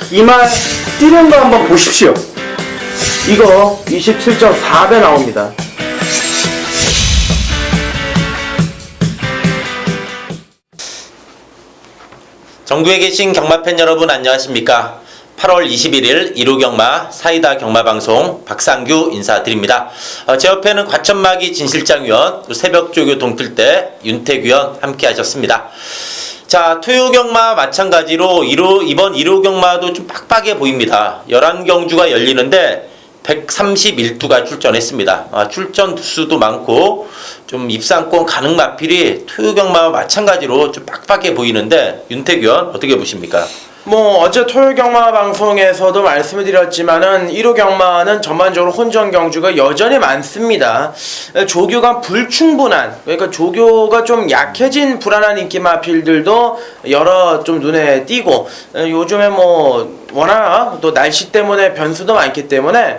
이 말 뛰는 거 한번 보십시오. 이거 27.4배 나옵니다. 전국에 계신 경마팬 여러분 안녕하십니까? 8월 21일 1호 경마 사이다 경마방송 박상규 인사드립니다. 제 옆에는 과천마기 진실장위원, 새벽조교 동틀대 윤태규원 함께 하셨습니다. 자, 토요 경마 마찬가지로 이번 1호 경마도 좀 빡빡해 보입니다. 11경주가 열리는데 131두가 출전했습니다. 출전 두수도 많고 좀 입상권 가능 마필이 토요 경마와 마찬가지로 좀 빡빡해 보이는데 윤태규원 어떻게 보십니까? 어제 토요 경마 방송에서도 말씀을 드렸지만은 1호 경마는 전반적으로 혼전 경주가 여전히 많습니다. 조교가 불충분한, 그러니까 조교가 좀 약해진 불안한 인기 마필들도 여러 좀 눈에 띄고, 요즘에 워낙 또 날씨 때문에 변수도 많기 때문에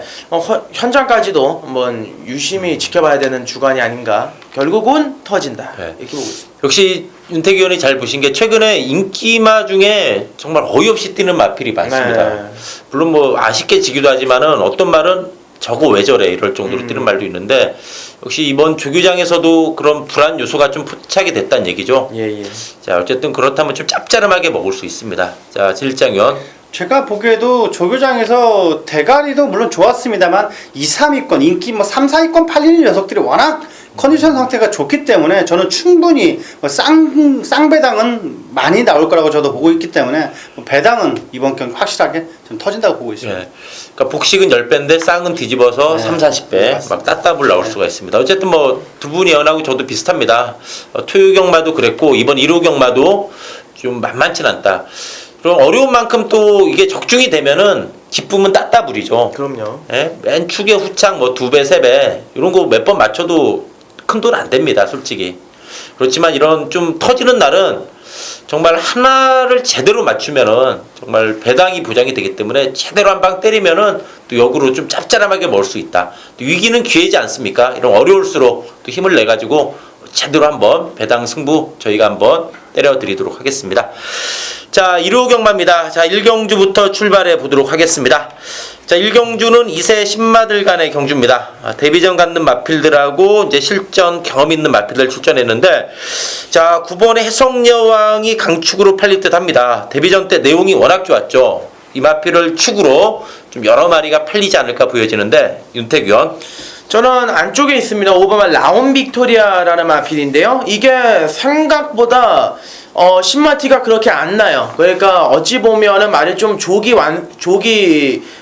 현장까지도 한번 유심히 지켜봐야 되는 주간이 아닌가. 결국은 터진다. 네. 이렇게 보고 있습니다. 역시 윤태규 의원이 잘 보신 게 최근에 인기마 중에 정말 어이없이 뛰는 마필이 많습니다. 네. 물론 아쉽게 지기도 하지만은 어떤 말은 저거 왜 저래 이럴 정도로 뛰는 말도 있는데 역시 이번 조교장에서도 그런 불안 요소가 좀 포착이 됐다는 얘기죠. 예. 자, 어쨌든 그렇다면 좀 짭짤하게 먹을 수 있습니다. 자, 진일장 의원. 제가 보기에도 조교장에서 대가리도 물론 좋았습니다만 2, 3위권 인기 3, 4위권 팔리는 녀석들이 워낙 컨디션 상태가 좋기 때문에 저는 충분히 쌍배당은 많이 나올 거라고 저도 보고 있기 때문에 배당은 이번 경기 확실하게 좀 터진다고 보고 있습니다. 예. 그러니까 복식은 10배인데 쌍은 뒤집어서 네. 3, 40배 막 따따블 나올 수가 있습니다. 어쨌든 두 분이 예언하고 저도 비슷합니다. 토요 경마도 그랬고 이번 1호 경마도 좀 만만치 않다. 그럼 어려운 만큼 또 이게 적중이 되면은 기쁨은 따따블이죠. 그럼요. 예? 맨 축에 후창 2배, 3배 이런 거 몇 번 맞춰도 큰 돈 안 됩니다, 솔직히. 그렇지만 이런 좀 터지는 날은 정말 하나를 제대로 맞추면은 정말 배당이 보장이 되기 때문에 제대로 한 방 때리면은 또 역으로 좀 짭짤하게 먹을 수 있다. 또 위기는 기회지 않습니까? 이런 어려울수록 또 힘을 내 가지고 제대로 한번 배당 승부 저희가 한번 때려드리도록 하겠습니다. 자, 1호 경마입니다. 자, 1경주부터 출발해 보도록 하겠습니다. 자, 1경주는 2세 신마들 간의 경주입니다. 데뷔전 갖는 마필들하고 이제 실전 경험 있는 마필들 출전했는데, 자, 9번의 해성여왕이 강축으로 팔릴 듯 합니다. 데뷔전 때 내용이 워낙 좋았죠. 이 마필을 축으로 좀 여러 마리가 팔리지 않을까 보여지는데, 윤태규 의원. 저는 안쪽에 있습니다. 5번 라온 빅토리아라는 마필인데요. 이게 생각보다 신마티가 그렇게 안 나요. 그러니까 어찌 보면은 말이 좀 조기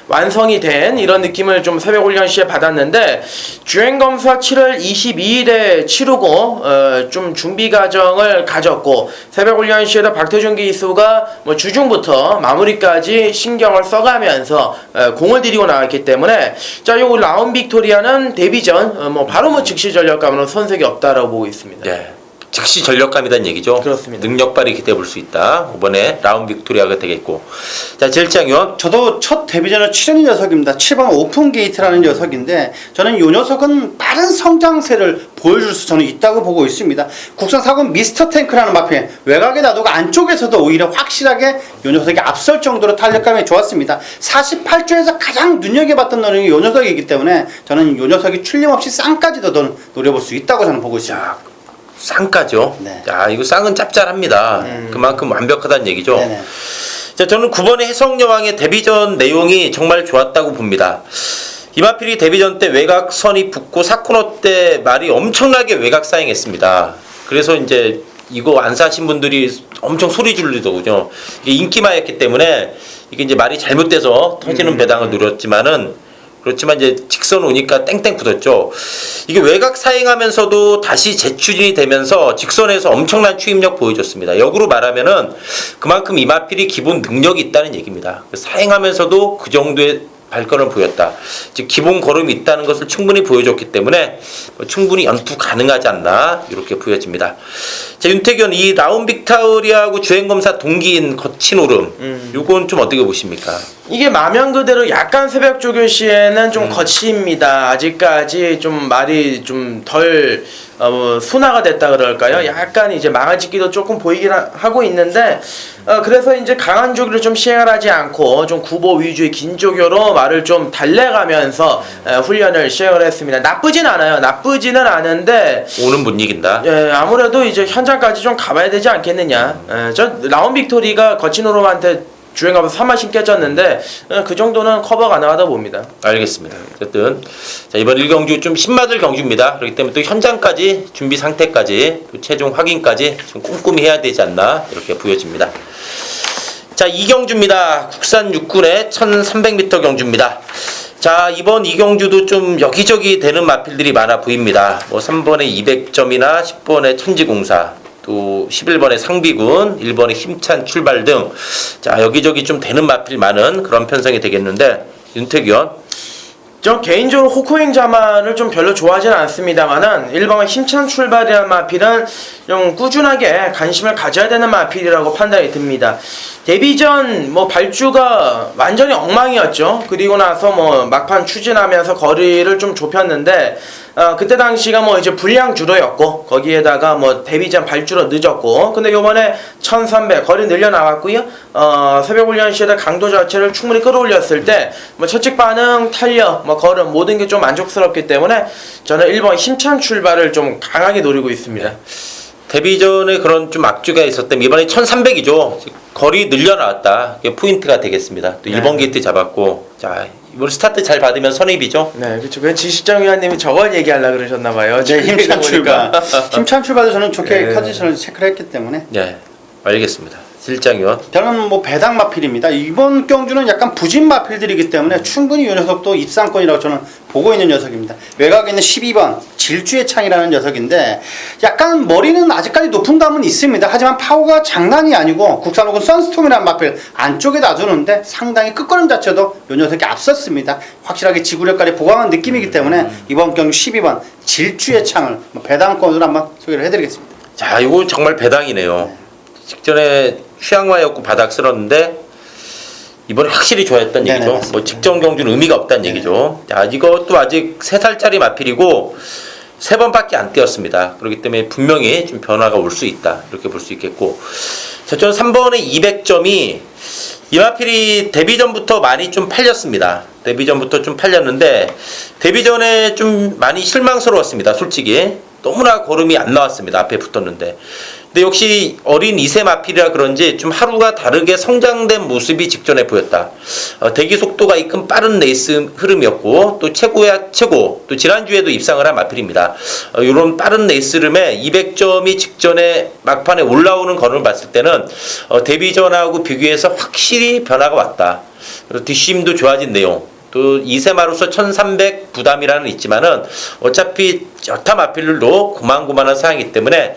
완성이 된 이런 느낌을 좀 새벽훈련 시에 받았는데 주행검사 7월 22일에 치르고 좀 준비 과정을 가졌고 새벽훈련 시에도 박태준 기수가 주중부터 마무리까지 신경을 써가면서 공을 들이고 나왔기 때문에 자, 요 라운 빅토리아는 데뷔전 바로 즉시 전력감으로 손색이 없다라고 보고 있습니다. 네. 즉시 전력감이란 얘기죠. 그렇습니다. 능력 발휘 기대해 볼 수 있다. 이번에 라운 빅토리아가 되겠고. 자, 제일장 의원. 저도 첫 데뷔전을 치르는 녀석입니다. 7번 오픈 게이트라는 녀석인데 저는 이 녀석은 빠른 성장세를 보여줄 수 저는 있다고 보고 있습니다. 국산 4군 미스터 탱크라는 마필 외곽에 놔두고 안쪽에서도 오히려 확실하게 이 녀석이 앞설 정도로 탄력감이 좋았습니다. 48조에서 가장 눈여겨봤던 녀석이 이 녀석이기 때문에 저는 이 녀석이 출림없이 쌍까지도 노려볼 수 있다고 저는 보고 있습니다. 쌍까죠. 네. 자, 이거 쌍은 짭짤합니다. 그만큼 완벽하다는 얘기죠. 네네. 자, 저는 9번의 해성여왕의 데뷔전 내용이 정말 좋았다고 봅니다. 이마필이 데뷔전 때 외곽선이 붙고 사코너 때 말이 엄청나게 외곽 사행했습니다. 그래서 이제 이거 안 사신 분들이 엄청 소리 지르더군요. 이게 인기마였기 때문에 이게 이제 말이 잘못돼서 터지는 배당을 노렸지만은 그렇지만 이제 직선 오니까 땡땡 굳었죠. 이게 외곽 사행하면서도 다시 재추진이 되면서 직선에서 엄청난 추임력 보여줬습니다. 역으로 말하면은 그만큼 이마필이 기본 능력이 있다는 얘기입니다. 사행하면서도 그 정도의 발걸음을 보였다. 즉 기본 걸음이 있다는 것을 충분히 보여줬기 때문에 충분히 연투 가능하지 않나 이렇게 보여집니다. 자, 윤태균 이 라운 빅토리아하고 주행검사 동기인 거친 오름 요건 좀 어떻게 보십니까? 이게 마면 그대로 약간 새벽 조교 시에는 좀 거칩니다. 아직까지 좀 말이 좀 덜 순화가 됐다 그럴까요? 약간 이제 망아짓기도 조금 보이긴 하고 있는데 그래서 이제 강한 조교를 좀 시행을 하지 않고 좀 구보 위주의 긴 조교로 말을 좀 달래가면서 훈련을 시행을 했습니다. 나쁘진 않아요. 나쁘지는 않은데 오는 못 이긴다. 예, 아무래도 이제 현장까지 좀 가봐야 되지 않겠느냐. 저 라운 빅토리가 거친 오름한테 주행하면서 3마신 깨졌는데 그 정도는 커버 가능하다 봅니다. 알겠습니다. 어쨌든 자, 이번 1경주 좀 신맞을 경주입니다. 그렇기 때문에 또 현장까지 준비 상태까지 또 최종 확인까지 좀 꼼꼼히 해야 되지 않나 이렇게 보여집니다. 자, 2경주입니다. 국산 육군의 1300m 경주입니다. 자, 이번 2경주도 좀 여기저기 되는 마필들이 많아 보입니다. 뭐 3번에 200점이나 10번에 천지공사, 또 11번에 상비군, 1번에 힘찬 출발 등, 자, 여기저기 좀 되는 마필 많은 그런 편성이 되겠는데, 윤택 의원. 저 개인적으로 호코잉 자만을 좀 별로 좋아하지는 않습니다만은 1번의 힘찬 출발이라는 마필은 좀 꾸준하게 관심을 가져야 되는 마필이라고 판단이 듭니다. 데뷔전 뭐 발주가 완전히 엉망이었죠. 그리고 나서 뭐 막판 추진하면서 거리를 좀 좁혔는데 그때 당시가 뭐 이제 불량 주로였고 거기에다가 뭐 데뷔전 발주로 늦었고 근데 요번에 1300 거리 늘려 나왔고요. 새벽 훈련 시에다 강도 자체를 충분히 끌어올렸을 때 뭐 첫째 반응, 탄력, 뭐 걸음 모든 게 좀 만족스럽기 때문에 저는 1번 힘찬 출발을 좀 강하게 노리고 있습니다. 데뷔전에 그런 좀 악주가 있었다면 이번에 1300이죠. 거리 늘려나왔다. 이게 포인트가 되겠습니다. 또 네. 1번 게이트 잡았고, 자, 이번 스타트 잘 받으면 선입이죠. 네, 그렇죠. 그 지시장 위원님이 저걸 얘기하려고 그러셨나봐요. 네, 힘찬 출발. 힘찬 출발도 저는 좋게 네. 컨디션을 체크를 했기 때문에. 네, 알겠습니다. 실장 의원. 저는 뭐 배당 마필입니다. 이번 경주는 약간 부진 마필들이기 때문에 충분히 이 녀석도 입상권이라고 저는 보고 있는 녀석입니다. 외곽에 있는 12번 질주의 창이라는 녀석인데 약간 머리는 아직까지 높은 감은 있습니다. 하지만 파워가 장난이 아니고 국산호군 선스톰이라는 마필 안쪽에 놔두는데 상당히 끝걸음 자체도 이 녀석이 앞섰습니다. 확실하게 지구력까지 보강한 느낌이기 때문에 이번 경주 12번 질주의 창을 배당권으로 한번 소개를 해드리겠습니다. 자, 이거 정말 배당이네요. 직전에 휴양마였고 바닥 쓸었는데 이번에 확실히 좋아했다는 네네, 얘기죠. 맞습니다. 뭐 직전 경주는 의미가 없다는 얘기죠. 자, 이것도 아직 3살짜리 마필이고 3번밖에 안 뛰었습니다. 그렇기 때문에 분명히 좀 변화가 올 수 있다. 이렇게 볼 수 있겠고. 자, 저는 3번의 200점이 이 마필이 데뷔전부터 많이 좀 팔렸습니다. 데뷔전부터 좀 팔렸는데 데뷔전에 좀 많이 실망스러웠습니다. 솔직히. 너무나 걸음이 안 나왔습니다. 앞에 붙었는데. 근데 역시 어린 2세 마필이라 그런지 좀 하루가 다르게 성장된 모습이 직전에 보였다. 대기 속도가 이끈 빠른 레이스 흐름이었고 또 최고야 최고. 또 지난주에도 입상을 한 마필입니다. 이런 빠른 레이스 흐름에 200점이 직전에 막판에 올라오는 걸음을 봤을 때는 데뷔전하고 비교해서 확실히 변화가 왔다. 그리고 뒷심도 좋아진 내용. 또 2세마로서 1300 부담이라는 있지만은 어차피 여타 마필들도 고만고만한 사항이기 때문에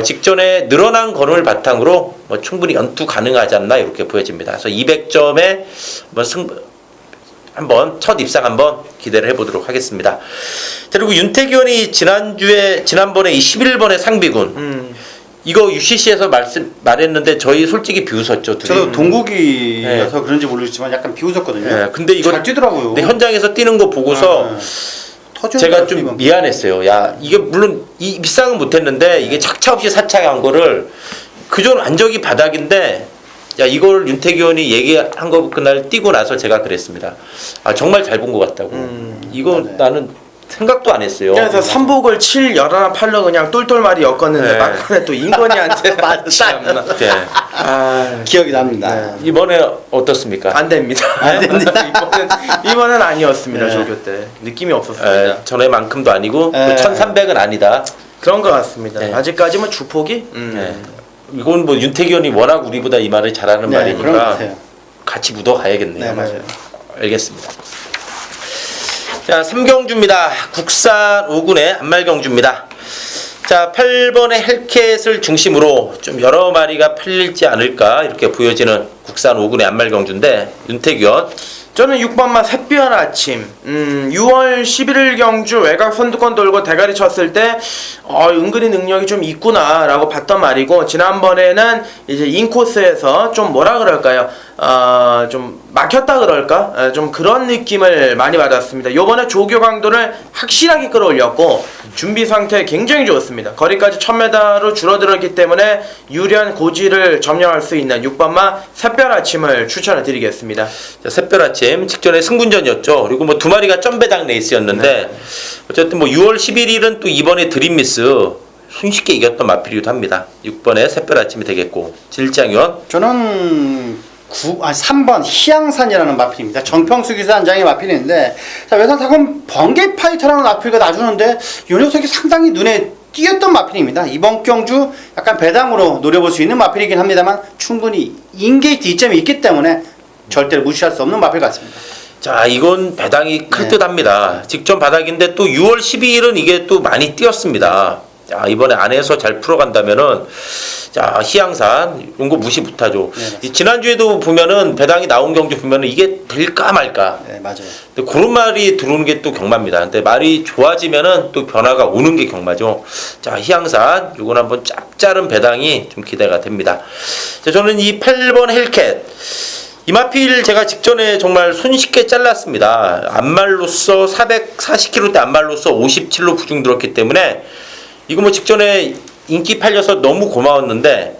직전에 늘어난 걸음을 바탕으로 뭐 충분히 연투 가능하지 않나 이렇게 보여집니다. 그래서 200점에 뭐 한번 첫 입상 한번 기대를 해보도록 하겠습니다. 그리고 윤택 의원이 지난번에 이 11번의 상비군 이거 UCC에서 말했는데 저희 솔직히 비웃었죠. 둘이. 저도 동국이어서 그런지 모르겠지만 약간 비웃었거든요. 네, 근데 이거 잘 뛰더라고요. 근데 현장에서 뛰는 거 보고서 제가 좀 이건. 미안했어요. 야, 이게 물론 이 비상은 못했는데 이게 착차 없이 사차한 거를 그전 완전히 바닥인데 야 이걸 윤택 의원이 얘기한 거 그날 뛰고 나서 제가 그랬습니다. 아 정말 잘 본 것 같다고. 이거 네. 나는 생각도 안 했어요. 그래서 삼복을 7, 11팔로 그냥 똘똘말이 엮었는데 네. 막판에 또 인권이한테 참나. 네. 아, 기억이 납니다. 이번에 어떻습니까? 안 됩니다. 안 됩니다. 이번은 아니었습니다. 네. 조교 때 느낌이 없었습니다. 전에만큼도 아니고 네. 1300은 아니다. 그런 것 같습니다. 네. 아직까지는 주폭이. 네. 이건 뭐 윤택 의원이 워낙 우리보다 이 말을 잘하는 네, 그런 것 말이니까 같아요. 같이 묻어가야겠네요. 네, 맞아요. 알겠습니다. 자, 3경주입니다. 국산 5군의 안말경주입니다. 자, 8번의 헬켓을 중심으로 좀 여러 마리가 팔릴지 않을까 이렇게 보여지는 국산 5군의 안말 경주인데 윤택 위원. 저는 6번마 샛별 아침 6월 11일 경주 외곽 선두권 돌고 대가리 쳤을 때 은근히 능력이 좀 있구나 라고 봤던 말이고, 지난번에는 이제 인코스에서 좀 뭐라 그럴까요, 좀 막혔다 그럴까, 좀 그런 느낌을 많이 받았습니다. 요번에 조교 강도를 확실하게 끌어올렸고 준비 상태 굉장히 좋습니다. 거리까지 1000m로 줄어들었기 때문에 유리한 고지를 점령할 수 있는 6번마 샛별 아침을 추천을 드리겠습니다. 자, 샛별 아침 직전에 승군전이었죠. 그리고 뭐 두 마리가 점배당 레이스였는데 어쨌든 뭐 6월 11일은 또 이번에 드림미스 손쉽게 이겼던 마필이기도 합니다. 6번에 샛별 아침이 되겠고, 질장위원. 저는 3번 희양산이라는 마필입니다. 정평수 기사단장의 마필인데, 자, 외산사건 번개 파이터라는 마필가 놔주는데 이 녀석이 상당히 눈에 띄었던 마필입니다. 이번 경주 약간 배당으로 노려볼 수 있는 마필이긴 합니다만 충분히 인게이트 이점이 있기 때문에 절대로 무시할 수 없는 마필 같습니다. 자, 이건 배당이 클 듯 합니다. 직전 바닥인데 또 6월 12일은 이게 또 많이 뛰었습니다. 자, 이번에 안에서 잘 풀어간다면은, 자, 희양산 이런 거 무시 못하죠. 네, 지난주에도 보면은 배당이 나온 경주 보면은 이게 될까 말까. 네, 맞아요. 근데 그런 말이 들어오는 게 또 경마입니다. 근데 말이 좋아지면은 또 변화가 오는 게 경마죠. 자, 희양산 이건 한번 짭짤한 배당이 좀 기대가 됩니다. 자, 저는 이 8번 헬캣 이 마필 제가 직전에 정말 손쉽게 잘랐습니다. 안말로서 440kg대 안말로서 57로 부중 들었기 때문에 이거 뭐 직전에 인기 팔려서 너무 고마웠는데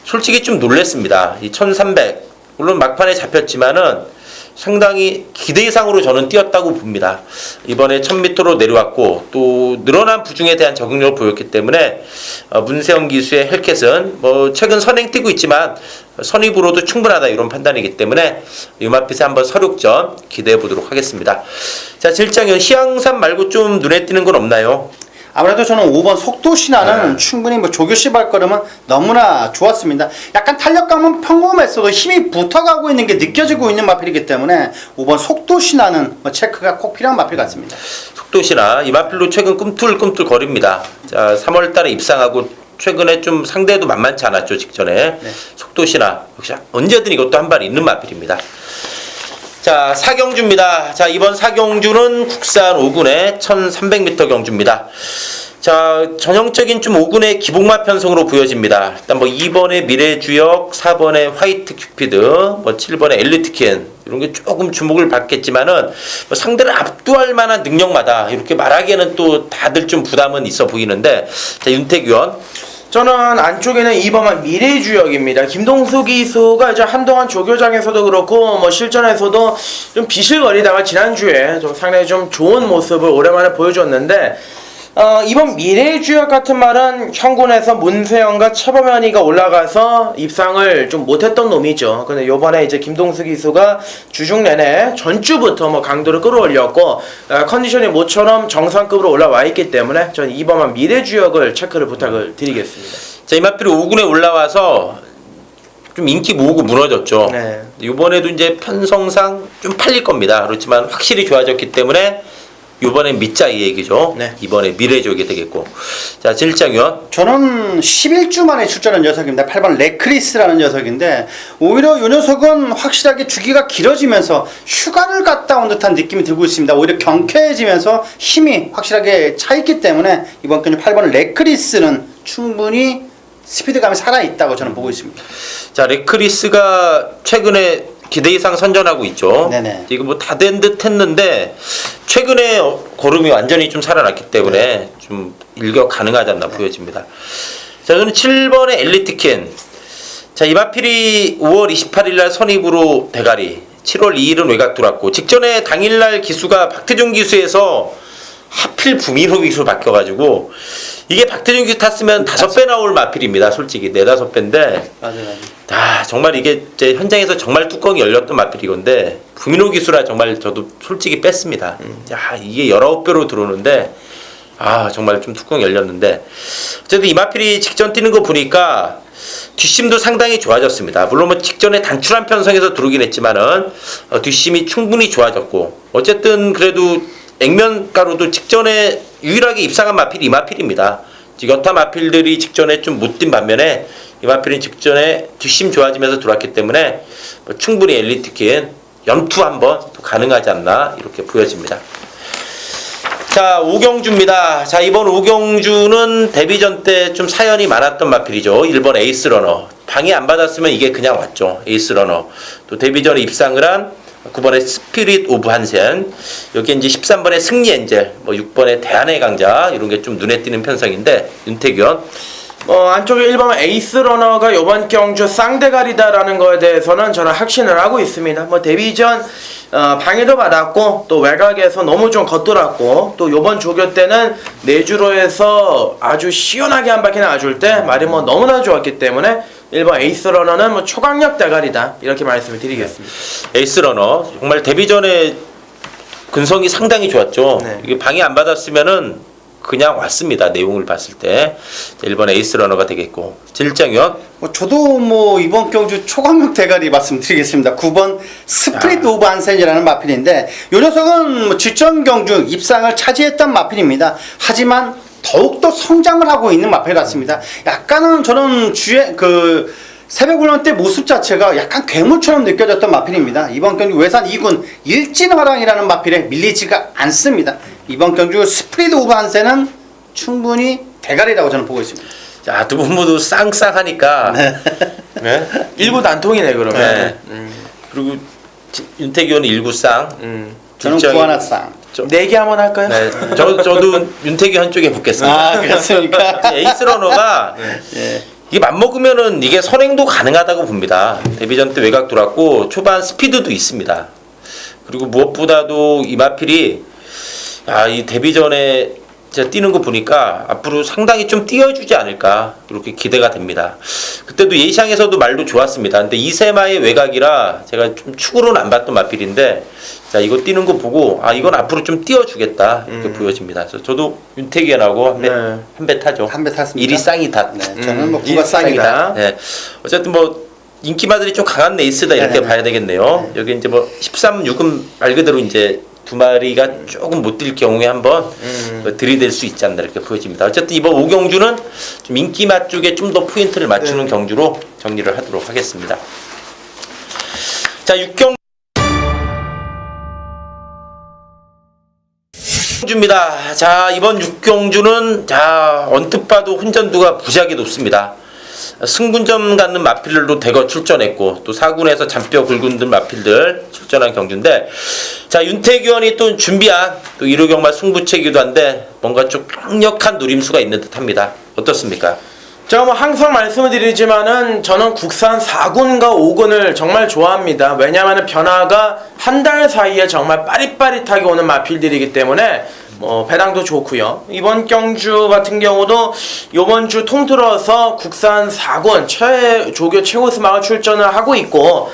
솔직히 좀 놀랬습니다. 이 1300 물론 막판에 잡혔지만은 상당히 기대 이상으로 저는 뛰었다고 봅니다. 이번에 1000m로 내려왔고 또 늘어난 부중에 대한 적응력을 보였기 때문에 문세영 기수의 헬켓은 뭐 최근 선행 뛰고 있지만 선입으로도 충분하다 이런 판단이기 때문에 유마핏에 한번 서륙전 기대해 보도록 하겠습니다. 자, 질장현 희양산 말고 좀 눈에 띄는 건 없나요? 아무래도 저는 5번 속도신화는 충분히 뭐 조교씨 발걸음은 너무나 좋았습니다. 약간 탄력감은 평범했어도 힘이 붙어가고 있는 게 느껴지고 있는 마필이기 때문에 5번 속도신화는 뭐 체크가 꼭 필요한 마필 같습니다. 속도시나 이 마필로 최근 꿈틀꿈틀 거립니다. 자, 3월달에 입상하고 최근에 좀 상대도 만만치 않았죠. 직전에. 네. 속도시나 역시 언제든 이것도 한 발 있는 마필입니다. 자, 사경주입니다. 자, 이번 사경주는 국산 5군의 1300m 경주입니다. 자, 전형적인 좀 5군의 기복마 편성으로 보여집니다. 일단 뭐 2번의 미래주역, 4번의 화이트 큐피드, 뭐 7번의 엘리트켄 이런 게 조금 주목을 받겠지만은 뭐 상대를 압도할 만한 능력마다 이렇게 말하기에는 또 다들 좀 부담은 있어 보이는데, 자, 윤택 위원. 저는 안쪽에는 2번만 미래주역입니다. 김동수 기수가 이제 한동안 조교장에서도 그렇고 뭐 실전에서도 좀 비실거리다가 지난주에 좀 상당히 좀 좋은 모습을 오랜만에 보여줬는데, 이번 미래주역 같은 말은 형군에서 문세영과 최범현이가 올라가서 입상을 좀 못했던 놈이죠. 근데 요번에 이제 김동수 기수가 주중 내내 전주부터 뭐 강도를 끌어올렸고 컨디션이 모처럼 정상급으로 올라와 있기 때문에 저는 이번만 미래주역을 체크를 부탁을 드리겠습니다. 자, 이마필이 5군에 올라와서 좀 인기 모으고 무너졌죠. 네. 이번에도 이제 편성상 좀 팔릴 겁니다. 그렇지만 확실히 좋아졌기 때문에 이번엔 믿자 이 얘기죠. 네. 이번에 미래족이 되겠고. 자, 질장위원. 저는 11주 만에 출전한 녀석입니다. 8번 레크리스라는 녀석인데 오히려 이 녀석은 확실하게 주기가 길어지면서 휴가를 갔다 온 듯한 느낌이 들고 있습니다. 오히려 경쾌해지면서 힘이 확실하게 차있기 때문에 이번 경주 8번 레크리스는 충분히 스피드감이 살아있다고 저는 보고 있습니다. 자, 레크리스가 최근에 기대 이상 선전하고 있죠. 네네. 이거 뭐 다 된 듯 했는데 최근에 걸음이 완전히 좀 살아났기 때문에 좀 일격 가능하지 않나 보여집니다. 자, 저는 7번의 엘리트켄. 자, 이마필이 5월 28일 날 선입으로 대가리, 7월 2일은 외곽 들어왔고 직전에 당일날 기수가 박태준 기수에서 하필 부미로 기수 바뀌어가지고 이게 박태준 기수 탔으면 5배 나올 마필입니다. 솔직히 4-5배인데 맞아요. 정말 이게 제 현장에서 정말 뚜껑이 열렸던 마필이건데 부민호 기수라 정말 저도 솔직히 뺐습니다. 야, 이게 19배로 들어오는데 정말 좀 뚜껑이 열렸는데 어쨌든 이 마필이 직전 뛰는 거 보니까 뒷심도 상당히 좋아졌습니다. 물론 뭐 직전에 단출한 편성에서 들어오긴 했지만은 뒷심이 충분히 좋아졌고 어쨌든 그래도 액면가로도 직전에 유일하게 입상한 마필이 이 마필입니다. 여타 마필들이 직전에 좀 못 뛴 반면에 이마필은 직전에 뒷심 좋아지면서 들어왔기 때문에 뭐 충분히 엘리트킨 연투 한번 또 가능하지 않나 이렇게 보여집니다. 자, 오경주입니다. 자, 이번 오경주는 데뷔전 때 좀 사연이 많았던 마필이죠. 1번 에이스러너. 방해 안 받았으면 이게 그냥 왔죠. 에이스러너. 또 데뷔전에 입상을 한 9번의 스피릿 오브 한센. 여기 이제 13번의 승리 엔젤. 뭐 6번의 대한의 강자. 이런 게 좀 눈에 띄는 편성인데, 윤태규현. 안쪽에 1번 에이스 러너가 이번 경주 쌍대가리다라는 거에 대해서는 저는 확신을 하고 있습니다. 뭐 데뷔전 방해도 받았고 또 외곽에서 너무 좀 겉돌았고 또 이번 조교 때는 내주로에서 아주 시원하게 한 바퀴 놔줄 때 말이 뭐 너무나 좋았기 때문에 1번 에이스 러너는 뭐 초강력 대가리다 이렇게 말씀을 드리겠습니다. 에이스 러너. 정말 데뷔전에 근성이 상당히 좋았죠. 네. 이게 방해 안 받았으면은 그냥 왔습니다. 내용을 봤을 때 1번 에이스 러너가 되겠고 질장현. 저도 뭐 이번 경주 초강력 대가리 말씀드리겠습니다. 9번 스프릿 오브 한센이라는 마필인데 이 녀석은 뭐 직전 경주 입상을 차지했던 마필입니다. 하지만 더욱더 성장을 하고 있는 마필 같습니다. 약간은 저는 새벽 훈련 때 모습 자체가 약간 괴물처럼 느껴졌던 마필입니다. 이번 경주 외산 2군 일진화랑이라는 마필에 밀리지가 않습니다. 이번 경주 스프릿 오브 한센은 충분히 대가리라고 저는 보고 있습니다. 자, 두 분 모두 쌍쌍하니까. 네. 1구 단통이네 그러면. 네. 그리고 윤태규는 1구쌍. 저는 구하나쌍. 4개 한번 할까요? 네. 저도 윤태규 한쪽에 붙겠습니다. 아, 그렇습니까? 에이스 러너가 예. 이게 맞먹으면은 이게 선행도 가능하다고 봅니다. 데뷔전 때 외곽 돌았고 초반 스피드도 있습니다. 그리고 무엇보다도 이마필이 이 데뷔전에 제가 뛰는 거 보니까 앞으로 상당히 좀 띄워주지 않을까 이렇게 기대가 됩니다. 그때도 예시장에서도 말도 좋았습니다. 근데 이세마의 외곽이라 제가 좀 축으로는 안 봤던 마필인데 자, 이거 뛰는 거 보고 이건 앞으로 좀 띄워주겠다 이렇게 보여집니다. 그래서 저도 윤태기현하고 한 배 타죠. 한 배 탔습니다. 일이 쌍이 탔. 네, 저는 뭐 일이 쌍이다. 네. 어쨌든 뭐 인기마들이 좀 강한 레이스다 이렇게 네네. 봐야 되겠네요. 여기 이제 뭐 13, 6은 말 그대로 이제 두 마리가 조금 못 뛸 경우에 한번 들이댈 수 있지 않나 이렇게 보여집니다. 어쨌든 이번 오경주는 좀 인기맛 쪽에 좀 더 포인트를 맞추는 경주로 정리를 하도록 하겠습니다. 자, 6경주입니다. 자, 이번 6경주는 언뜻 봐도 혼전도가 무지하게 높습니다. 승군점 갖는 마필들도 대거 출전했고 또 4군에서 잔뼈 굵은 등 마필들 출전한 경주인데 자, 윤태규현이 또 준비한 또 1호 경마 승부체기도 한데 뭔가 좀 강력한 노림수가 있는 듯합니다. 어떻습니까? 제가 뭐 항상 말씀을 드리지만은 저는 국산 4군과 5군을 정말 좋아합니다. 왜냐하면 변화가 한 달 사이에 정말 빠릿빠릿하게 오는 마필들이기 때문에 뭐 배당도 좋고요. 이번 경주 같은 경우도 이번 주 통틀어서 국산 4군 조교 최우수마가 출전을 하고 있고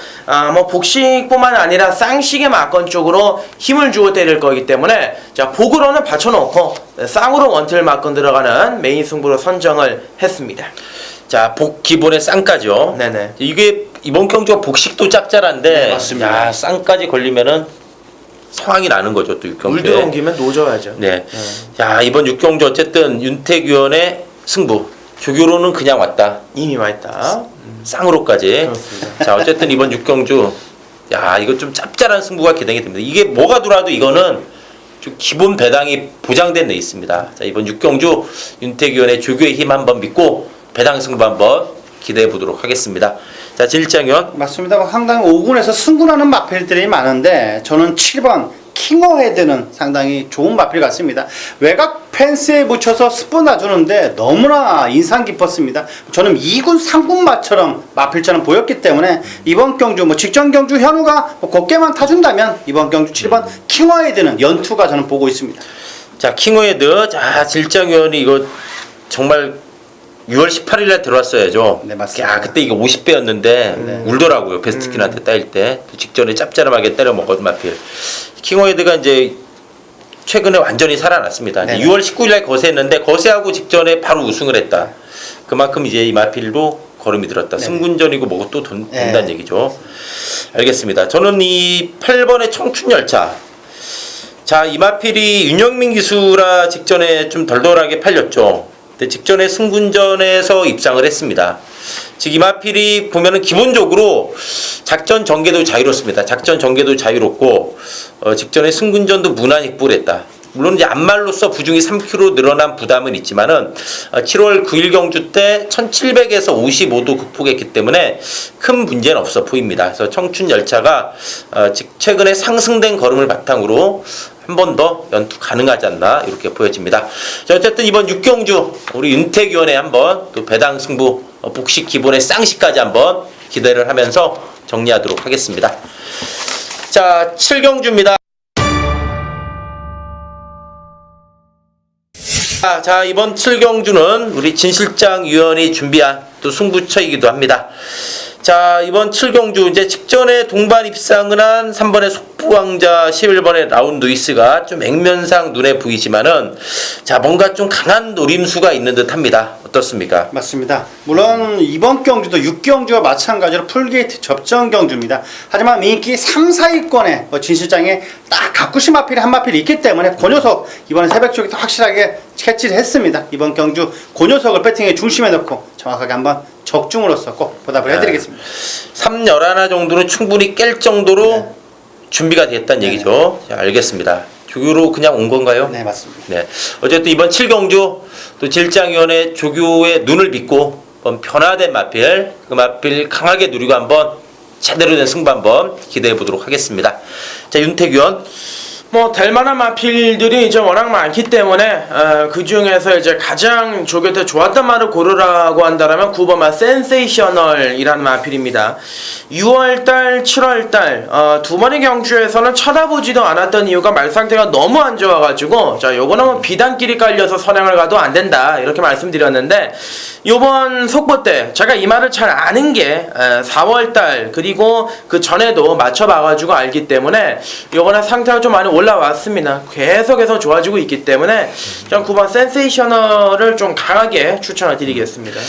뭐 복식뿐만 아니라 쌍식의 마건 쪽으로 힘을 주고 때릴 거기 때문에 자, 복으로는 받쳐놓고 쌍으로 원틀 마건 들어가는 메인 승부로 선정을 했습니다. 자, 복 기본에 쌍까지요. 네네. 이게 이번 경주가 복식도 짭짤한데 네, 맞습니다. 야, 쌍까지 걸리면은 상황이 나는 거죠. 또 6경주에. 물 들어온 김에 노져야죠. 네. 야, 이번 6경주 어쨌든 윤태규현의 승부. 조교로는 그냥 왔다. 이미 와있다. 쌍으로까지. 그렇습니다. 자, 어쨌든 이번 6경주 야, 이거 좀 짭짤한 승부가 기대가 됩니다. 이게 뭐가 들어와도 이거는 좀 기본 배당이 보장된 데 있습니다. 자, 이번 6경주 윤태규현의 조교의 힘 한번 믿고 배당 승부 한번 기대해 보도록 하겠습니다. 자, 질장현. 맞습니다. 상당히 5군에서 승군하는 마필들이 많은데 저는 7번 킹어헤드는 상당히 좋은 마필 같습니다. 외곽 펜스에 붙여서 스푼 놔주는데 너무나 인상 깊었습니다. 저는 2군, 3군 마처럼 마필처럼 보였기 때문에 이번 경주 직전 경주 현우가 곱게만 타준다면 이번 경주 7번 킹어헤드는 연투가 저는 보고 있습니다. 자, 킹어헤드. 자, 질장현이 이거 정말 6월 18일 날 들어왔어야죠. 네, 맞습니다. 야, 그때 이게 50배였는데 울더라고요. 베스트킨한테 따일 때. 또 직전에 짭짤하게 때려 먹었던 마필. 킹어헤드가 이제 최근에 완전히 살아났습니다. 네. 6월 19일 날 거세했는데 거세하고 직전에 바로 우승을 했다. 그만큼 이제 이 마필도 걸음이 들었다. 네. 승군전이고 뭐고 또 돈다는 네. 얘기죠. 알겠습니다. 저는 이 8번의 청춘열차. 자, 이 마필이 윤영민 기수라 직전에 좀 덜덜하게 팔렸죠. 근데 직전에 승군전에서 입상을 했습니다. 즉 이마필이 보면은 기본적으로 작전 전개도 자유롭습니다. 작전 전개도 자유롭고 직전에 승군전도 무난히 뿔했다. 물론 이제 암말로서 부중이 3kg 늘어난 부담은 있지만은 7월 9일 경주 때 1700에서 55도 극복했기 때문에 큰 문제는 없어 보입니다. 그래서 청춘 열차가 최근에 상승된 걸음을 바탕으로 한 번 더 연투 가능하지 않나 이렇게 보여집니다. 자, 어쨌든 이번 6경주 우리 윤택위원회 한번 또 배당 승부 복식 기본의 쌍식까지 한번 기대를 하면서 정리하도록 하겠습니다. 자, 7경주입니다. 자, 이번 7경주는 우리 진 실장 위원이 준비한 또 승부처이기도 합니다. 자, 이번 7경주 이제 직전에 동반 입상을 한 3번의 속부왕자 11번의 라운 루이스가 좀 액면상 눈에 보이지만은 자, 뭔가 좀 강한 노림수가 있는 듯 합니다. 어떻습니까? 맞습니다. 물론 이번 경주도 6경주와 마찬가지로 풀게이트 접전 경주입니다. 하지만 민기 3, 4위권에 진 실장의 딱 가쿠시 마필이 한 마필이 있기 때문에 그 녀석 이번에 새벽 쪽에서 확실하게 캐치를 했습니다. 이번 경주 그 녀석을 배팅의 중심에 넣고 정확하게 한번 적중으로서 꼭 보답을 해드리겠습니다. 3-11 정도는 충분히 깰 정도로 준비가 됐다는 얘기죠. 자, 알겠습니다. 조교로 그냥 온 건가요? 네, 맞습니다. 네. 어쨌든 이번 7경주 또 질장위원회 조교의 눈을 믿고 한번 변화된 마필, 그 마필 강하게 누리고 한번 제대로 된 승부 한번 기대해 보도록 하겠습니다. 자, 윤택위원. 뭐 될만한 마필들이 이제 워낙 많기 때문에 그 중에서 이제 가장 조교 때 좋았던 말을 고르라고 한다면 9번 마 센세이셔널이라는 마필입니다. 6월달, 7월달 두 번의 경주에서는 쳐다보지도 않았던 이유가 말 상태가 너무 안 좋아가지고 자 요거는 뭐 비단끼리 깔려서 선행을 가도 안 된다 이렇게 말씀드렸는데 요번 속보 때 제가 이 말을 잘 아는 게 4월달 그리고 그 전에도 맞춰봐가지고 알기 때문에 요번에 상태가 좀 많이 올라왔습니다. 계속해서 좋아지고 있기 때문에 전 9번 센세이셔널을 좀 강하게 추천을 드리겠습니다.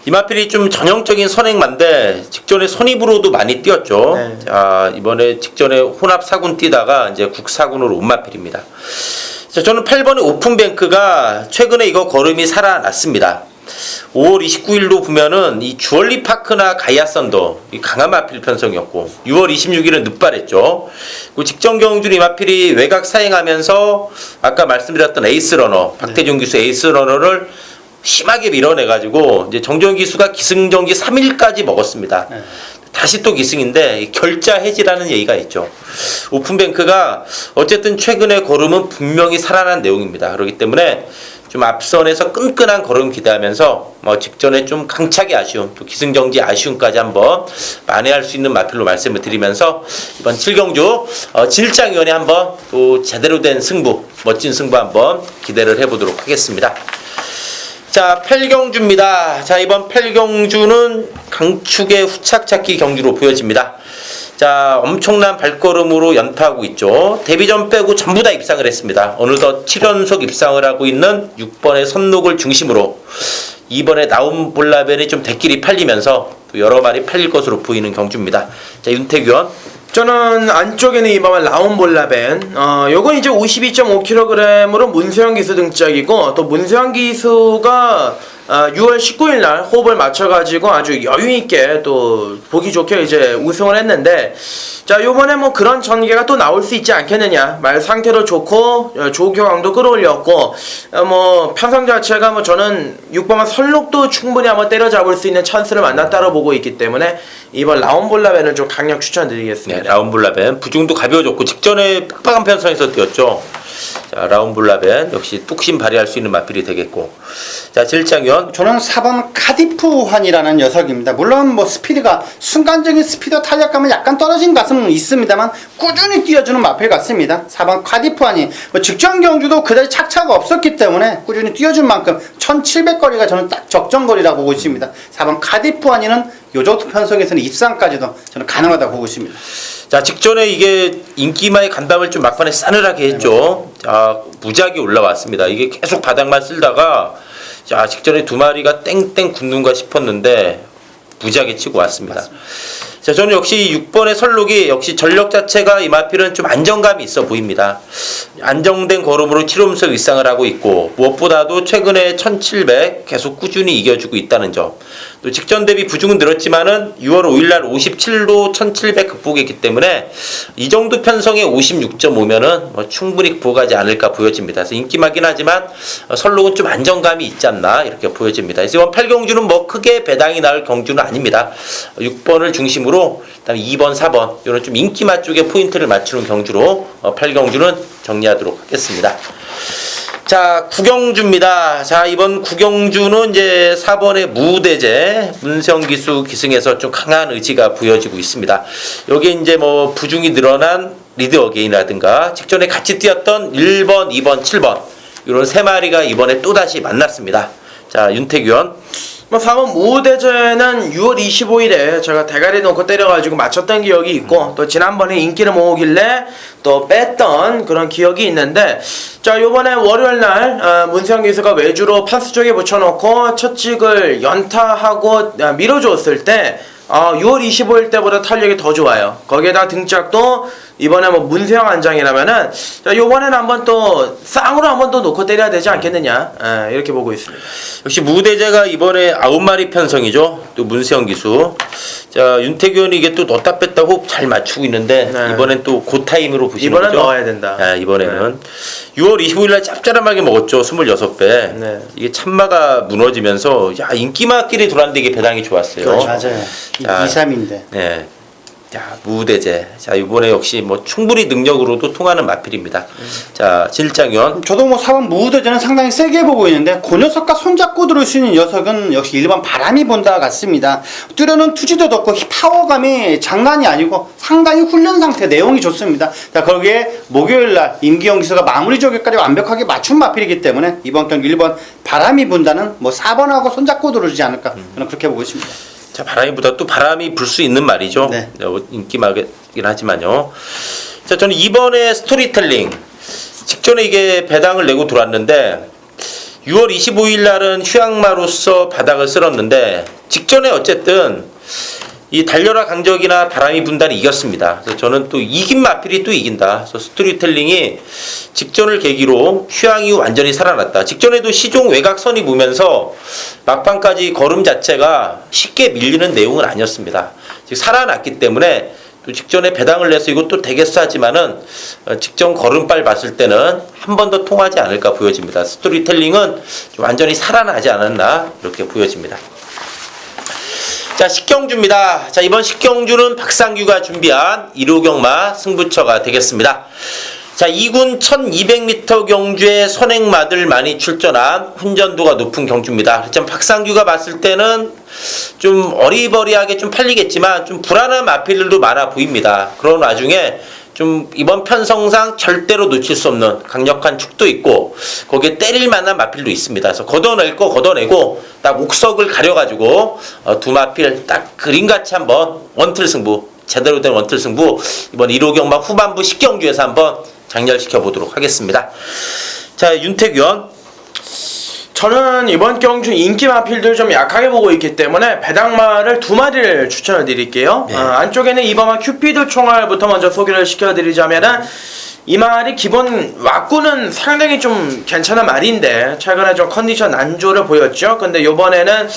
이마필이 좀 전형적인 선행만데 직전에 선입으로도 많이 뛰었죠. 네. 자, 이번에 직전에 혼합 사군 뛰다가 이제 국사군으로 온 마필입니다. 자, 저는 8번의 오픈뱅크가 최근에 이거 걸음이 살아났습니다. 5월 29일도 보면은 이 주얼리 파크나 가이아 썬더 이 강한 마필 편성이었고 6월 26일은 늑발했죠. 그 직전 경주는 이 마필이 외곽 사행하면서 아까 말씀드렸던 에이스 러너 박태준 기수 에이스 러너를 심하게 밀어내가지고 이제 정정 기수가 기승전기 3일까지 먹었습니다. 네. 다시 또 기승인데 결자 해지라는 얘기가 있죠. 오픈뱅크가 어쨌든 최근에 걸음은 분명히 살아난 내용입니다. 그렇기 때문에 좀 앞선에서 끈끈한 걸음 기대하면서 직전에 좀 강착이 아쉬움, 또 기승정지 아쉬움까지 한번 만회할 수 있는 마필로 말씀을 드리면서 이번 7경주 진일장위원회 한번 또 제대로 된 승부, 멋진 승부 한번 기대를 해보도록 하겠습니다. 자, 8경주입니다. 자, 이번 8경주는 강축의 후착 찾기 경주로 보여집니다. 자, 엄청난 발걸음으로 연타하고 있죠. 데뷔전 빼고 전부 다 입상을 했습니다. 어느덧 7연속 입상을 하고 있는 6번의 선록을 중심으로 2번의 나움볼라벨이 좀 대끼리 팔리면서 또 여러 마리 팔릴 것으로 보이는 경주입니다. 자, 윤택위원. 저는 안쪽에는 이번에 라운볼라벤 요건 이제 52.5kg으로 문세영 기수 등짝이고 또 문세영 기수가 6월 19일 날 호흡을 맞춰가지고 아주 여유있게 또 보기 좋게 이제 우승을 했는데 자 요번에 뭐 그런 전개가 또 나올 수 있지 않겠느냐 말 상태도 좋고 조교강도 끌어올렸고 뭐 편성 자체가 뭐 저는 6번만 설록도 충분히 한번 때려잡을 수 있는 찬스를 만났다고 보고 있기 때문에 이번 라운볼라벤을 좀 강력 추천드리겠습니다. 네, 라운볼라벤 부중도 가벼워졌고 직전에 빡빡한 편성에서 뛰었죠. 자, 라운볼라벤 역시 뚝심 발휘할 수 있는 마필이 되겠고 자, 질장위원. 저는 4번 카디프환이라는 녀석입니다. 물론 뭐 스피드가 순간적인 스피드 탄력감은 약간 떨어진 것은 있습니다만 꾸준히 뛰어주는 마필 같습니다. 4번 카디프환이 뭐 직전 경주도 그다지 착차가 없었기 때문에 꾸준히 뛰어준 만큼 1700거리가 저는 딱 적정거리라고 보고 있습니다. 4번 카디프환이는 요 정도 편성에서는 입상까지도 저는 가능하다고 보고 있습니다. 자, 직전에 이게 인기마의 간담을 좀 막판에 싸늘하게 했죠. 자, 무지하게 올라왔습니다. 이게 계속 바닥만 쓸다가 자, 직전에 두 마리가 땡땡 굳는가 싶었는데 무지하게 치고 왔습니다. 자, 저는 역시 6번의 설록이 역시 전력 자체가 이 마필은 좀 안정감이 있어 보입니다. 안정된 걸음으로 7홈석 일상을 하고 있고 무엇보다도 최근에 1700 계속 꾸준히 이겨주고 있다는 점. 또 직전 대비 부중은 늘었지만은 6월 5일날 57로 1700 극복했기 때문에 이 정도 편성에 56.5면은 뭐 충분히 극복하지 않을까 보여집니다. 그래서 인기마긴 하지만 설록은 좀 안정감이 있지 않나 이렇게 보여집니다. 그래서 이번 8경주는 뭐 크게 배당이 나올 경주는 아닙니다. 6번을 중심으로 일단 2번, 4번 이런 좀 인기마 쪽에 포인트를 맞추는 경주로 8경주는 정리하도록 하겠습니다. 자, 9경주입니다. 자, 이번 9경주는 이제 4번의 무대제 문성기수 기승에서 좀 강한 의지가 보여지고 있습니다. 여기에 이제 뭐 부중이 늘어난 리드 어게인이라든가 직전에 같이 뛰었던 1번, 2번, 7번 이런 세 마리가 이번에 또다시 만났습니다. 자, 윤택 위원. 4번 모대제는 6월 25일에 제가 대가리 놓고 때려가지고 맞췄던 기억이 있고 또 지난번에 인기를 모으길래 또 뺐던 그런 기억이 있는데 자 요번에 월요일날 문세영 기수가 외주로 파스 쪽에 붙여놓고 첫 찍을 연타하고 밀어줬을 때 6월 25일 때보다 탄력이 더 좋아요. 거기에다 등짝도 이번에 뭐 문세영 안장이라면은 자 요번에는 한번 또 쌍으로 한번 또 놓고 때려야 되지 않겠느냐 이렇게 보고 있습니다. 역시 무대제가 이번에 9마리 편성이죠. 또 문세영 기수. 자, 윤태규 의원이 이게 또 넣었다 뺐다 호흡 잘 맞추고 있는데 네. 이번엔 또 고타임으로 보시는 이번엔 거죠? 넣어야 된다. 네, 이번에는 6월 25일날 짭짤하게 먹었죠. 26배. 네. 이게 참마가 무너지면서 야 인기마끼리 돌았는데 이게 배당이 좋았어요. 그렇죠. 맞아요. 자, 2, 3인데. 네. 자, 무대제. 자, 이번에 역시 뭐 충분히 능력으로도 통하는 마필입니다. 자, 진일장위원. 저도 뭐 4번 무우대전은 상당히 세게 보고 있는데 그 녀석과 손잡고 들을 수 있는 녀석은 역시 1번 바람이 본다 같습니다. 뚜려는 투지도 덥고 파워감이 장난이 아니고 상당히 훈련 상태 내용이 좋습니다. 자, 거기에 목요일날 임기영 기수가 마무리 조교까지 완벽하게 맞춘 마필이기 때문에 이번 경기 1번 바람이 분다는 뭐 4번하고 손잡고 들어주지 않을까 저는 그렇게 보고 있습니다. 자, 바람이보다 또 바람이 불 수 있는 말이죠. 네. 인기마긴 하지만요. 자, 저는 이번에 스토리텔링 직전에 이게 배당을 내고 돌았는데 6월 25일 날은 휴양마로서 바닥을 쓸었는데 직전에 어쨌든 이 달려라 강적이나 바람이 분단이 이겼습니다. 그래서 저는 또 이긴 마필이 또 이긴다. 그래서 스토리텔링이 직전을 계기로 휴양 이후 완전히 살아났다. 직전에도 시종 외곽선이 보면서 막판까지 걸음 자체가 쉽게 밀리는 내용은 아니었습니다. 즉 살아났기 때문에 또 직전에 배당을 내서 이것도 되겠어 하지만은 직전 걸음발 봤을 때는 한 번 더 통하지 않을까 보여집니다. 스토리텔링은 좀 완전히 살아나지 않았나 이렇게 보여집니다. 자, 10경주입니다. 자, 이번 10경주는 박상규가 준비한 1호 경마 승부처가 되겠습니다. 자, 2군 1200m 경주에 선행마들 많이 출전한 훈전도가 높은 경주입니다. 그렇지만 박상규가 봤을 때는 좀 어리버리하게 좀 팔리겠지만 좀 불안한 마필들도 많아 보입니다. 그런 와중에 좀 이번 편성상 절대로 놓칠 수 없는 강력한 축도 있고 거기에 때릴 만한 마필도 있습니다. 그래서 걷어낼 거 걷어내고 딱 옥석을 가려가지고 두 마필 딱 그림같이 한번 원틀 승부 제대로 된 원틀 승부 이번 1호 경마 후반부 10경주에서 한번 장렬시켜 보도록 하겠습니다. 자, 윤택 위원. 저는 이번 경주 인기 마필들 좀 약하게 보고 있기 때문에 배당마를 2마리를 추천을 드릴게요. 네. 안쪽에는 이번화 큐피드 총알부터 먼저 소개를 시켜드리자면은 이 말이 기본 왁구는 상당히 좀 괜찮은 말인데 최근에 좀 컨디션 난조를 보였죠. 근데 요번에는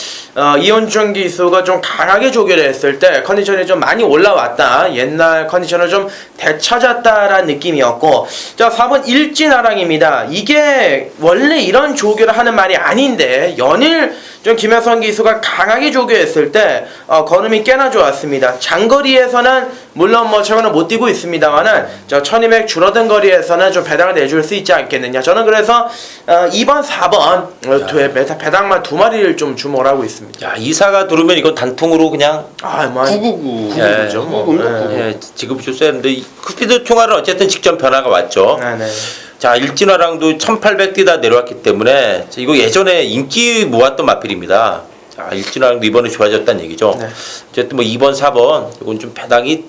이온준 기수가 좀 강하게 조교를 했을 때 컨디션이 좀 많이 올라왔다. 옛날 컨디션을 좀 되찾았다라는 느낌이었고 자 4번 일진아랑입니다. 이게 원래 이런 조교를 하는 말이 아닌데 연일 좀 김효선 기수가 강하게 조교했을 때 걸음이 꽤나 좋았습니다. 장거리에서는 물론 뭐 최근에 못 뛰고 있습니다만은 저 1200 줄어든 거리에서는 좀 배당을 내줄 수 있지 않겠느냐. 저는 그래서 2번, 4번 배당만 2마리를 좀 주목을 하고 있습니다. 야, 이사가 들어오면 이건 단통으로 그냥 999. 예, 예, 지금 줬어야 했는데 큐피드 총알은 어쨌든 직전 변화가 왔죠. 네네. 자, 일진화랑도 1800 뛰다 내려왔기 때문에 이거 예전에 인기 모았던 마필입니다. 자, 일진화랑도 이번에 좋아졌다는 얘기죠. 네. 어쨌든 뭐 2번, 4번 이건 좀 배당이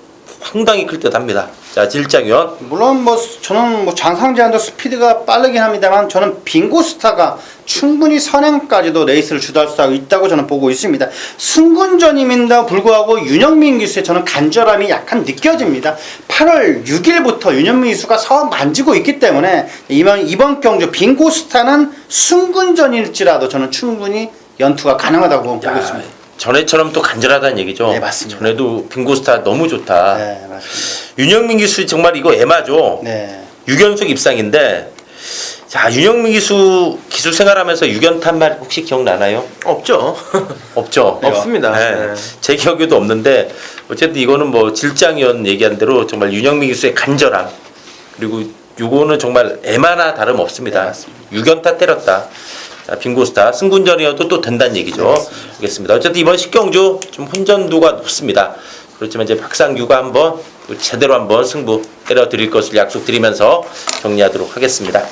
상당히 클 듯 합니다. 자, 질장위원. 물론 뭐 저는 뭐 장상제한도 스피드가 빠르긴 합니다만 저는 빙고스타가 충분히 선행까지도 레이스를 주도할 수 있다고 저는 보고 있습니다. 승군전임에도 불구하고 윤영민 기수의 저는 간절함이 약간 느껴집니다. 8월 6일부터 윤영민 기수가 사업 만지고 있기 때문에 이번 경주 빙고스타는 승군전일지라도 저는 충분히 연투가 가능하다고 보고 있습니다. 전에처럼 또 간절하다는 얘기죠. 네, 맞습니다. 전에도 빙고스타 너무 좋다. 네, 맞습니다. 윤영민 기수 정말 이거 애마죠. 네. 6연속 입상인데, 자, 윤영민 기수 기수 생활하면서 6연탄 말 혹시 기억나나요? 없죠. 없죠. 네, 없습니다. 네. 네. 제 기억에도 없는데 어쨌든 이거는 뭐 질장위원 얘기한 대로 정말 윤영민 기수의 간절함, 그리고 요거는 정말 애마나 다름 없습니다. 네, 맞습니다. 6연타 때렸다. 자, 빙고스타 승군전이어도 또 된다는 얘기죠. 네, 알겠습니다. 어쨌든 이번 10경주 좀 혼전도가 높습니다. 그렇지만 이제 박상규가 한번 제대로 한번 승부 때려드릴 것을 약속드리면서 정리하도록 하겠습니다.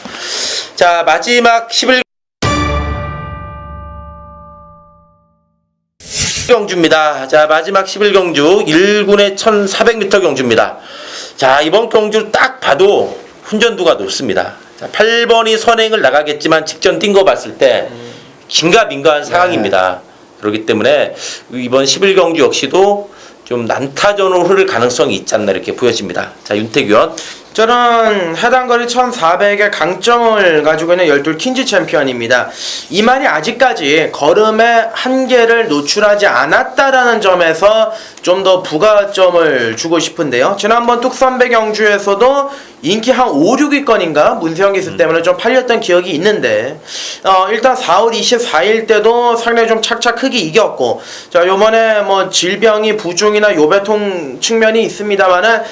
자, 마지막 11경주입니다. 자, 마지막 11경주 1군의 1400m 경주입니다. 자, 이번 경주 딱 봐도 혼전도가 높습니다. 자, 8번이 선행을 나가겠지만 직전 뛴 거 봤을 때 긴가민가한 상황입니다. 그렇기 때문에 이번 11경주 역시도 좀 난타전으로 흐를 가능성이 있지 않나 이렇게 보여집니다. 자, 윤택 위원. 저는 해당 거리 1400의 강점을 가지고 있는 12 퀸즈 챔피언입니다. 이 말이 아직까지 걸음의 한계를 노출하지 않았다라는 점에서 좀 더 부가점을 주고 싶은데요. 지난번 뚝선배 경주에서도 인기 한 5, 6위권인가 문세영 기수 때문에 좀 팔렸던 기억이 있는데 일단 4월 24일 때도 상당히 좀 착착 크게 이겼고, 자, 요번에 뭐 질병이 부종이나 요배통 측면이 있습니다만은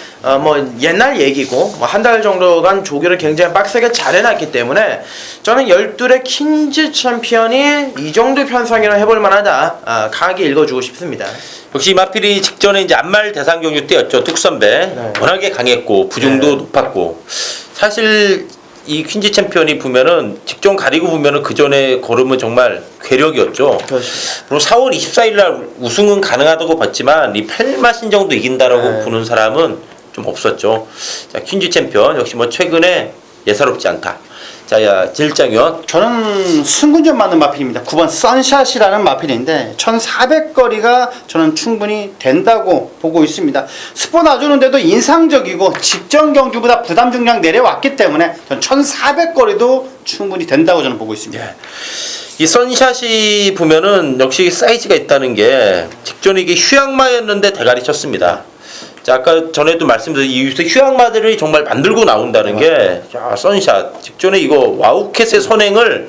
뭐 옛날 얘기고 뭐 한 달 정도간 조교를 굉장히 빡세게 잘 해놨기 때문에 저는 12의 퀸즈 챔피언이 이 정도 편성이라 해볼 만하다, 강하게 읽어주고 싶습니다. 역시 마필이 직전에 이제 안말 대상 경주 때였죠. 뚝선배. 네. 워낙에 강했고 부중도 네. 높았고, 사실 이 퀸즈 챔피언이 보면은 직전 가리고 보면은 그 전에 걸음은 정말 괴력이었죠. 그렇습니다. 그리고 4월 24일 날 우승은 가능하다고 봤지만 이 펠마신 정도 이긴다라고 네. 보는 사람은 좀 없었죠. 자, 퀸즈 챔피언 역시 뭐 최근에 예사롭지 않다. 자, 야, 질장위원. 저는 승군전 맞는 마필입니다. 9번 선샷이라는 마필인데 1400거리가 저는 충분히 된다고 보고 있습니다. 스포 놔주는데도 인상적이고 직전 경주보다 부담 중량 내려왔기 때문에 전 1400거리도 충분히 된다고 저는 보고 있습니다. 예. 이 선샷이 보면은 역시 사이즈가 있다는 게 직전에 이게 휴양마였는데 대가리 쳤습니다. 자, 아까 전에도 말씀드린 이 휴양마들이 정말 만들고 나온다는 게, 야, 선샷 직전에 이거 와우캣의 선행을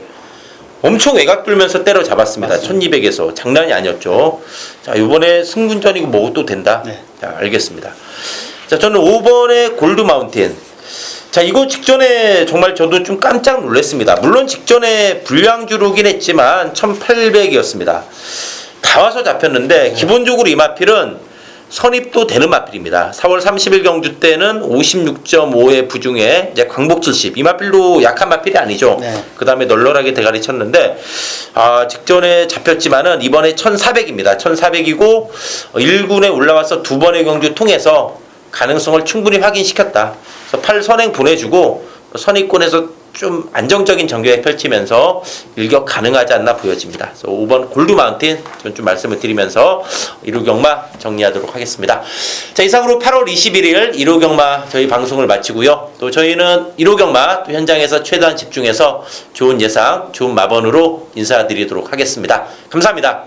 엄청 외곽 돌면서 때려 잡았습니다. 1200에서 장난이 아니었죠. 자, 이번에 승군전이고 뭐고 또 된다. 네. 자, 알겠습니다. 자, 저는 5번의 골드 마운틴. 자, 이거 직전에 정말 저도 좀 깜짝 놀랐습니다. 물론 직전에 불량주로긴 했지만 1800이었습니다. 다 와서 잡혔는데 기본적으로 이 마필은 선입도 되는 마필입니다. 4월 30일 경주 때는 56.5의 부중에 이제 광복 70. 이 마필도 약한 마필이 아니죠. 네. 그 다음에 널널하게 대가리 쳤는데, 직전에 잡혔지만은 이번에 1400입니다. 1400이고 1군에 올라와서 두 번의 경주 통해서 가능성을 충분히 확인시켰다. 그래서 8선행 보내주고 선입권에서 좀 안정적인 전개에 펼치면서 일격 가능하지 않나 보여집니다. 그래서 5번 골드 마운틴 좀 말씀을 드리면서 1호 경마 정리하도록 하겠습니다. 자, 이상으로 8월 21일 1호 경마 저희 방송을 마치고요. 또 저희는 1호 경마 또 현장에서 최대한 집중해서 좋은 예상, 좋은 마번으로 인사드리도록 하겠습니다. 감사합니다.